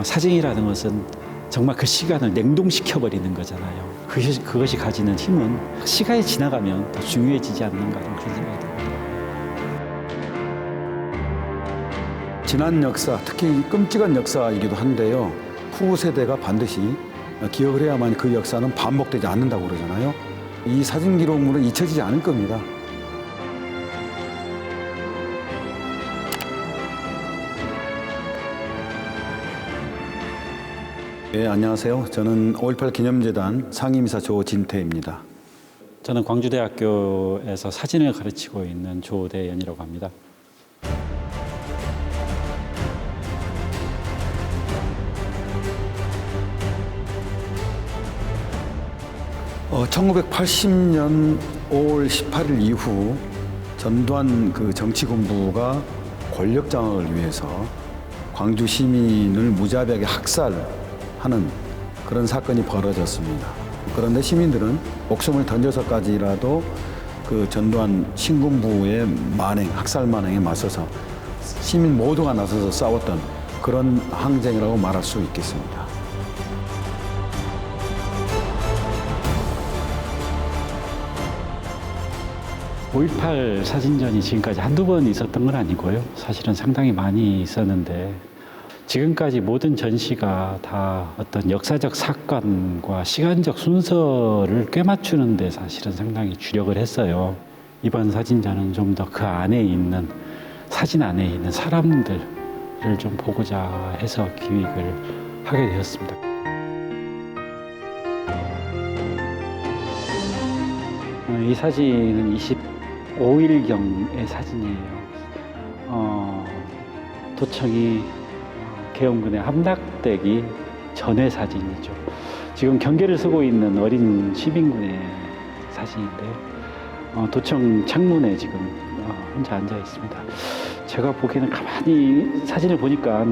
사진이라는 것은 정말 그 시간을 냉동시켜버리는 거잖아요. 그것이 가지는 힘은 시간이 지나가면 더 중요해지지 않는가 그런 생각이 듭니다. 지난 역사, 특히 끔찍한 역사이기도 한데요. 후보 세대가 반드시 기억을 해야만 그 역사는 반복되지 않는다고 그러잖아요. 이 사진 기록물은 잊혀지지 않을 겁니다. 네, 안녕하세요. 저는 5.18 기념재단 상임이사 조진태입니다. 저는 광주대학교에서 사진을 가르치고 있는 조대연이라고 합니다. 어, 1980년 5월 18일 이후 전두환 그 정치군부가 권력 장악을 위해서 광주 시민을 무자비하게 학살하는 그런 사건이 벌어졌습니다. 그런데 시민들은 목숨을 던져서까지라도 그 전두환 신군부의 만행, 학살 만행에 맞서서 시민 모두가 나서서 싸웠던 그런 항쟁이라고 말할 수 있겠습니다. 5.18 사진전이 지금까지 한두 번 있었던 건 아니고요. 사실은 상당히 많이 있었는데 지금까지 모든 전시가 다 어떤 역사적 사건과 시간적 순서를 꿰맞추는 데 사실은 상당히 주력을 했어요. 이번 사진전은 좀 더 그 안에 있는 사진 안에 있는 사람들을 좀 보고자 해서 기획을 하게 되었습니다. 이 사진은 25일경의 사진이에요. 도청이 계엄군에 함락되기 전의 사진이죠. 지금 경계를 쓰고 있는 어린 시민군의 사진인데요. 도청 창문에 지금 혼자 앉아 있습니다. 제가 보기에는 가만히 사진을 보니까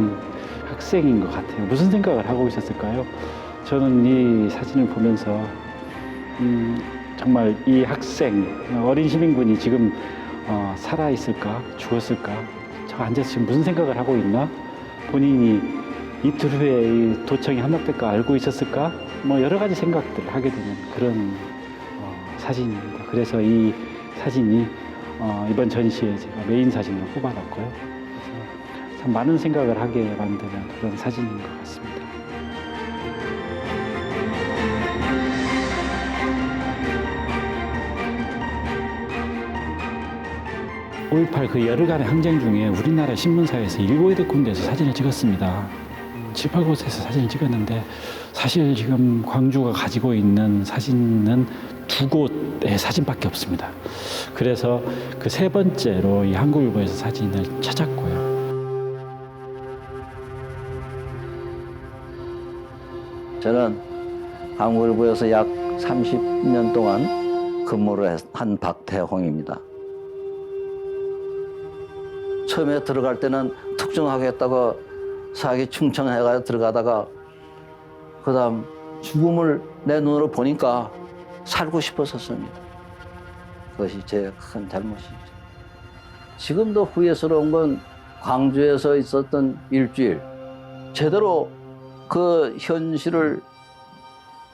학생인 것 같아요. 무슨 생각을 하고 있었을까요? 저는 이 사진을 보면서 정말 이 학생, 어린 시민군이 지금 살아있을까, 죽었을까, 저 앉아서 지금 무슨 생각을 하고 있나, 본인이 이틀 후에 이 도청이 함락될 거 알고 있었을까, 뭐 여러 가지 생각들을 하게 되는 그런 사진입니다. 그래서 이 사진이 이번 전시에 제가 메인 사진으로 뽑아놨고요. 그래서 참 많은 생각을 하게 만드는 그런 사진인 것 같습니다. 5.18 그 열흘간의 항쟁 중에 우리나라 신문사에서 7군데에서 사진을 찍었습니다. 7, 8곳에서 사진을 찍었는데 사실 지금 광주가 가지고 있는 사진은 2곳의 사진밖에 없습니다. 그래서 그 세 번째로 이 한국일보에서 사진을 찾았고요. 저는 한국일보에서 약 30년 동안 근무를 한 박태홍입니다. 처음에 들어갈 때는 특종하겠다고 사기 충청해가 들어가다가 그다음 죽음을 내 눈으로 보니까 살고 싶었었습니다. 그것이 제 큰 잘못이죠. 지금도 후회스러운 건 광주에서 있었던 일주일 제대로 그 현실을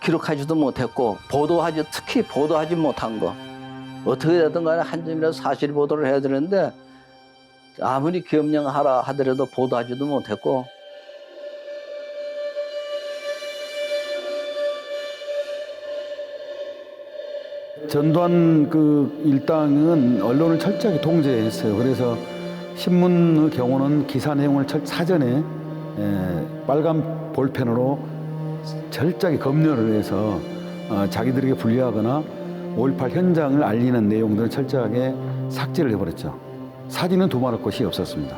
기록하지도 못했고 특히 보도하지 못한 거 어떻게 되든 간에 한 점이라도 사실 보도를 해야 되는데 아무리 기업령하라 하더라도 보도하지도 못했고 전두환 그 일당은 언론을 철저하게 통제했어요. 그래서 신문의 경우는 기사 내용을 사전에 빨간 볼펜으로 철저하게 검열을 해서 자기들에게 불리하거나 5.18 현장을 알리는 내용들을 철저하게 삭제를 해버렸죠. 사진은 두말할 것이 없었습니다.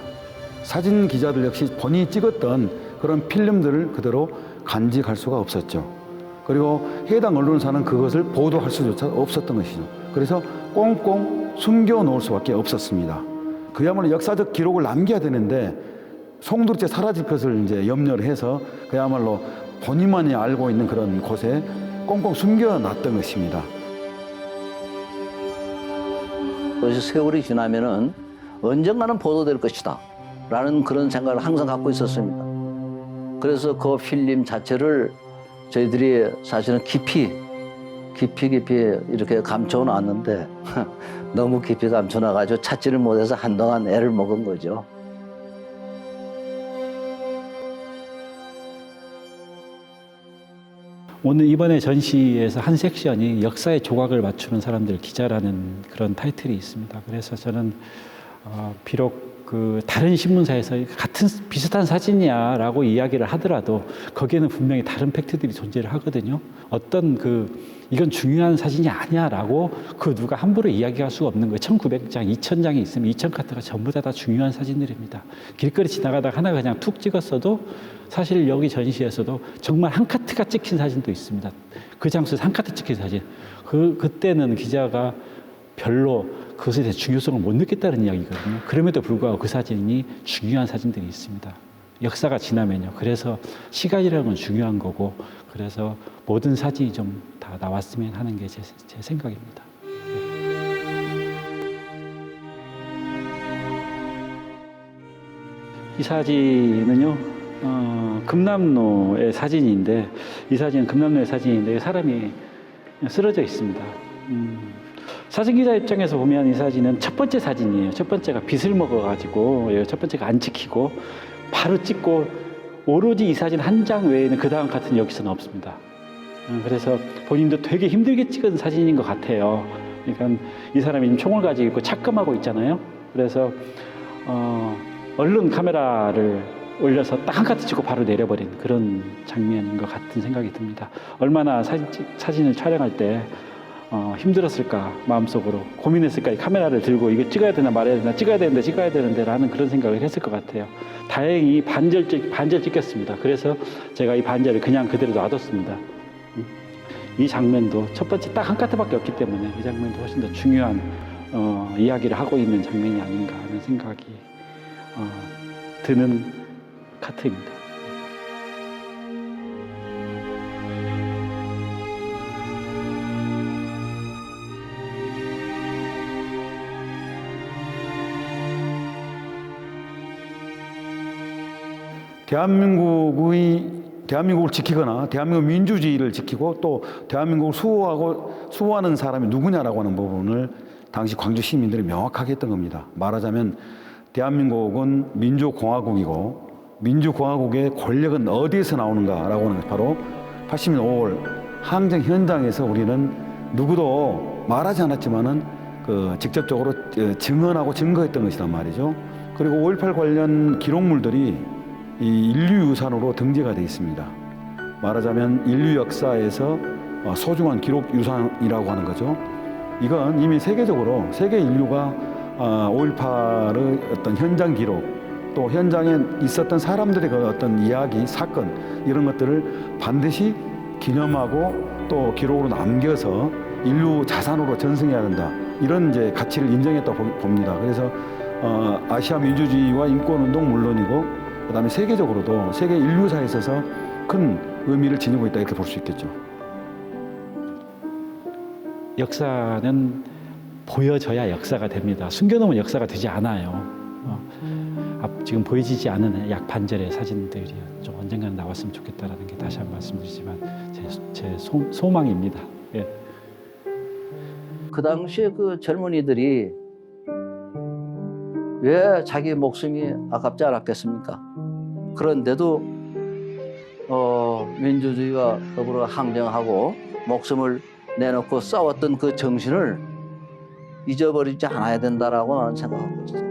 사진 기자들 역시 본인이 찍었던 그런 필름들을 그대로 간직할 수가 없었죠. 그리고 해당 언론사는 그것을 보도할 수조차 없었던 것이죠. 그래서 꽁꽁 숨겨 놓을 수밖에 없었습니다. 그야말로 역사적 기록을 남겨야 되는데 송두리째 사라질 것을 이제 염려를 해서 그야말로 본인만이 알고 있는 그런 곳에 꽁꽁 숨겨놨던 것입니다. 그것이 세월이 지나면은 언젠가는 보도될 것이다 라는 그런 생각을 항상 갖고 있었습니다. 그래서 그 필름 자체를 저희들이 사실은 깊이 이렇게 감춰놨는데 너무 깊이 감춰놔가지고 찾지를 못해서 한동안 애를 먹은 거죠. 오늘 이번에 전시에서 한 섹션이 역사의 조각을 맞추는 사람들 기자라는 그런 타이틀이 있습니다. 그래서 저는 비록 그 다른 신문사에서 같은 비슷한 사진이야라고 이야기를 하더라도 거기에는 분명히 다른 팩트들이 존재를 하거든요. 어떤 이건 중요한 사진이 아니야라고 누가 함부로 이야기할 수가 없는 거예요. 1900장, 2000장이 있으면 2000카트가 전부 다 중요한 사진들입니다. 길거리 지나가다가 하나가 그냥 툭 찍었어도 사실 여기 전시에서도 정말 한 카트가 찍힌 사진도 있습니다. 그 장소에서 한 카트 찍힌 사진. 그때는 기자가 별로 그것에 대해 중요성을 못 느꼈다는 이야기거든요. 그럼에도 불구하고 그 사진이 중요한 사진들이 있습니다. 역사가 지나면요. 그래서 시간이라는 건 중요한 거고, 그래서 모든 사진이 좀 다 나왔으면 하는 게 제 생각입니다. 이 사진은요, 금남로의 사진인데, 이 사진은 금남로의 사진인데 사람이 쓰러져 있습니다. 사진 기자 입장에서 보면 이 사진은 첫 번째 사진이에요. 첫 번째가 빛을 먹어가지고 첫 번째가 안 찍히고 바로 찍고 오로지 이 사진 한 장 외에는 그 다음 카트는 여기서는 없습니다. 그래서 본인도 되게 힘들게 찍은 사진인 것 같아요. 그러니까 이 사람이 총을 가지고 있고 착금하고 있잖아요. 그래서 얼른 카메라를 올려서 딱 한 카트 찍고 바로 내려버린 그런 장면인 것 같은 생각이 듭니다. 얼마나 사진을 촬영할 때 힘들었을까, 마음속으로 고민했을까. 이 카메라를 들고 이거 찍어야 되나 말아야 되나, 찍어야 되는데 라는 그런 생각을 했을 것 같아요. 다행히 반절 찍혔습니다. 그래서 제가 이 반절을 그냥 그대로 놔뒀습니다. 이 장면도 첫 번째 딱 한 카트밖에 없기 때문에 이 장면도 훨씬 더 중요한 이야기를 하고 있는 장면이 아닌가 하는 생각이 드는 카트입니다. 대한민국을 지키거나 대한민국 민주주의를 지키고 또 대한민국을 수호하는 사람이 누구냐라고 하는 부분을 당시 광주 시민들이 명확하게 했던 겁니다. 말하자면 대한민국은 민주공화국이고 민주공화국의 권력은 어디에서 나오는가라고 하는 것이 바로 80년 5월 항쟁 현장에서 우리는 누구도 말하지 않았지만은 직접적으로 증언하고 증거했던 것이란 말이죠. 그리고 5.18 관련 기록물들이 이 인류유산으로 등재가 되어 있습니다. 말하자면 인류 역사에서 소중한 기록 유산이라고 하는 거죠. 이건 이미 세계적으로 세계 인류가 5.18의 어떤 현장 기록, 또 현장에 있었던 사람들의 그 어떤 이야기, 사건 이런 것들을 반드시 기념하고 또 기록으로 남겨서 인류 자산으로 전승해야 한다. 이런 이제 가치를 인정했다고 봅니다. 그래서 아시아 민주주의와 인권운동 물론이고 그다음에 세계적으로도 세계 인류사에 있어서 큰 의미를 지니고 있다 이렇게 볼 수 있겠죠. 역사는 보여져야 역사가 됩니다. 숨겨놓으면 역사가 되지 않아요. 지금 보여지지 않은 약 반절의 사진들이 좀 언젠가는 나왔으면 좋겠다라는 게 다시 한번 말씀드리지만 제 소망입니다. 예. 그 당시에 그 젊은이들이 왜 자기 목숨이 아깝지 않았겠습니까? 그런데도 민주주의와 더불어 항쟁하고 목숨을 내놓고 싸웠던 그 정신을 잊어버리지 않아야 된다라고 나는 생각하고 있어요.